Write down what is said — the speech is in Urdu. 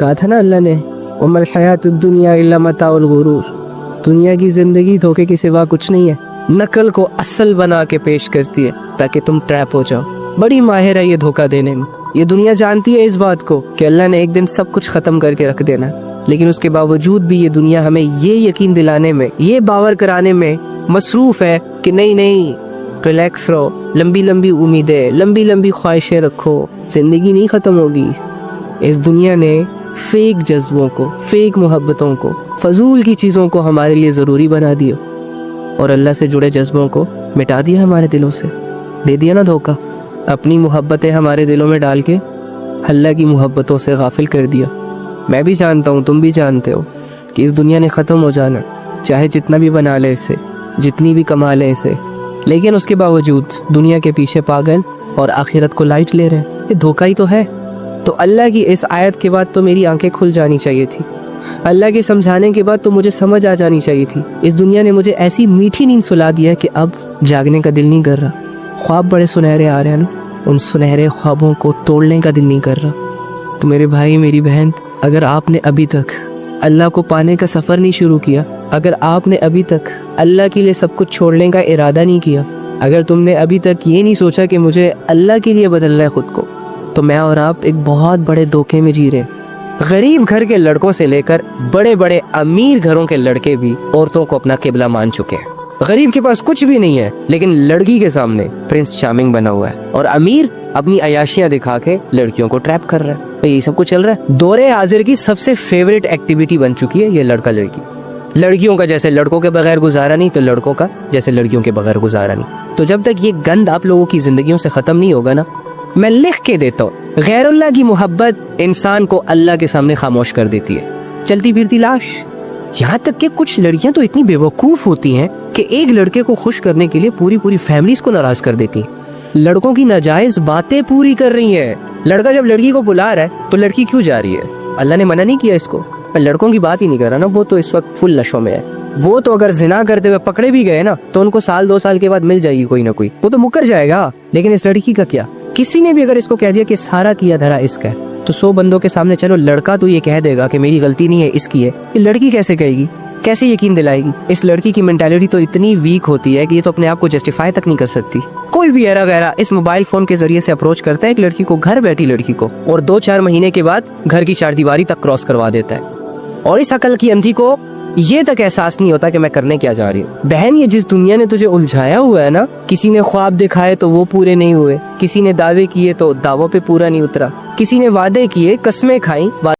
کہا تھا نا اللہ نے وَمَا الْحَيَاةُ الدُّنْيَا إِلَّا مَتَاعُ الْغُرُورِ، دنیا کی زندگی دھوکے کے سوا کچھ نہیں ہے، نقل کو اصل بنا کے پیش کرتی ہے تاکہ تم ٹریپ ہو جاؤ۔ بڑی ماہر ہے یہ دھوکہ دینے میں۔ یہ دنیا جانتی ہے اس بات کو کہ اللہ نے ایک دن سب کچھ ختم کر کے رکھ دینا، لیکن اس کے باوجود بھی یہ دنیا ہمیں یہ یقین دلانے میں، یہ باور کرانے میں مصروف ہے کہ نہیں ریلیکس رہو، لمبی لمبی امیدیں، لمبی لمبی خواہشیں رکھو، زندگی نہیں ختم ہوگی۔ اس دنیا نے فیک جذبوں کو، فیک محبتوں کو، فضول کی چیزوں کو ہمارے لیے ضروری بنا دیا اور اللہ سے جڑے جذبوں کو مٹا دیا ہمارے دلوں سے، دے دیا نا دھوکہ، اپنی محبتیں ہمارے دلوں میں ڈال کے اللہ کی محبتوں سے غافل کر دیا۔ میں بھی جانتا ہوں، تم بھی جانتے ہو کہ اس دنیا نے ختم ہو جانا، چاہے جتنا بھی بنا لے اسے، جتنی بھی کما لے اسے، لیکن اس کے باوجود دنیا کے پیچھے پاگل اور آخرت کو لائٹ لے رہے ہیں۔ یہ دھوکہ ہی تو ہے۔ تو اللہ کی اس آیت کے بعد تو میری آنکھیں کھل جانی چاہیے تھی، اللہ کے سمجھانے کے بعد تو مجھے سمجھ آ جانی چاہیے تھی۔ اس دنیا نے مجھے ایسی میٹھی نیند سلا دیا کہ اب جاگنے کا دل نہیں کر رہا۔ خواب بڑے سنہرے آ رہے ہیں نا، ان سنہرے خوابوں کو توڑنے کا دل نہیں کر رہا۔ تو میرے بھائی، میری بہن، اگر آپ نے ابھی تک اللہ کو پانے کا سفر نہیں شروع کیا، اگر آپ نے ابھی تک اللہ کے لیے سب کچھ چھوڑنے کا ارادہ نہیں کیا، اگر تم نے ابھی تک یہ نہیں سوچا کہ مجھے اللہ کے لیے بدلنا ہے خود کو، تو میں اور آپ ایک بہت بڑے دھوکے میں جی رہے ہیں۔ غریب گھر کے لڑکوں سے لے کر بڑے بڑے امیر گھروں کے لڑکے بھی عورتوں کو اپنا قبلہ مان چکے ہیں۔ غریب کے پاس کچھ بھی نہیں ہے لیکن لڑکی کے سامنے پرنس چارمنگ بنا ہوا ہے، اور امیر اپنی عیاشیاں دکھا کے لڑکیوں کو ٹریپ کر رہا ہے۔ یہ سب کچھ چل رہا ہے۔ دور حاضر کی سب سے فیوریٹ ایکٹیویٹی بن چکی ہے یہ لڑکا لڑکی۔ لڑکیوں کا جیسے لڑکوں کے بغیر گزارا نہیں، تو لڑکوں کا جیسے لڑکیوں کے بغیر گزارا نہیں۔ تو جب تک یہ گند آپ لوگوں کی زندگیوں سے ختم نہیں ہوگا نا، میں لکھ کے دیتا ہوں، غیر اللہ کی محبت انسان کو اللہ کے سامنے خاموش کر دیتی ہے، چلتی پھرتی لاش۔ یہاں تک کہ کچھ لڑکیاں تو اتنی بے وقوف ہوتی ہیں کہ ایک لڑکے کو خوش کرنے کے لیے پوری فیملیز کو ناراض کر دیتی ہیں، لڑکوں کی ناجائز باتیں پوری کر رہی ہیں۔ لڑکا جب لڑکی کو بلا رہا ہے تو لڑکی کیوں جا رہی ہے؟ اللہ نے منع نہیں کیا اس کو۔ میں لڑکوں کی بات ہی نہیں کر رہا نا، وہ تو اس وقت فل نشوں میں ہے۔ وہ تو اگر زنا کرتے ہوئے پکڑے بھی گئے نا تو ان کو سال 2 سال کے بعد مل جائے گی کوئی نہ کوئی، وہ تو مکر جائے گا۔ لیکن اس لڑکی کا کیا؟ کسی نے بھی اگر اس کو کہہ دیا کہ سارا کیا دھرا اس کا ہے، تو 100 بندوں کے سامنے چلو لڑکا تو یہ کہہ دے گا کہ میری غلطی نہیں ہے، اس کی ہے، یہ لڑکی کیسے کہے گی؟ کیسے یقین دلائے گی؟ اس لڑکی کی مینٹالٹی تو اتنی ویک ہوتی ہے کہ یہ تو اپنے آپ کو جسٹیفائی تک نہیں کر سکتی۔ کوئی بھی ایرا غیرہ اس موبائل فون کے ذریعے سے اپروچ کرتا ہے ایک لڑکی کو، گھر بیٹھی لڑکی کو، اور 2-4 مہینے کے بعد گھر کی 4 دیواری تک کراس کروا دیتا ہے، اور اس عقل کی اندھی کو یہ تک احساس نہیں ہوتا کہ میں کرنے کیا جا رہی ہوں۔ بہن، یہ جس دنیا نے تجھے الجھایا ہوا ہے نا، کسی نے خواب دکھائے تو وہ پورے نہیں ہوئے، کسی نے دعوے کیے تو دعووں پہ پورا نہیں اترا، کسی نے وعدے کیے، قسمیں کھائیں،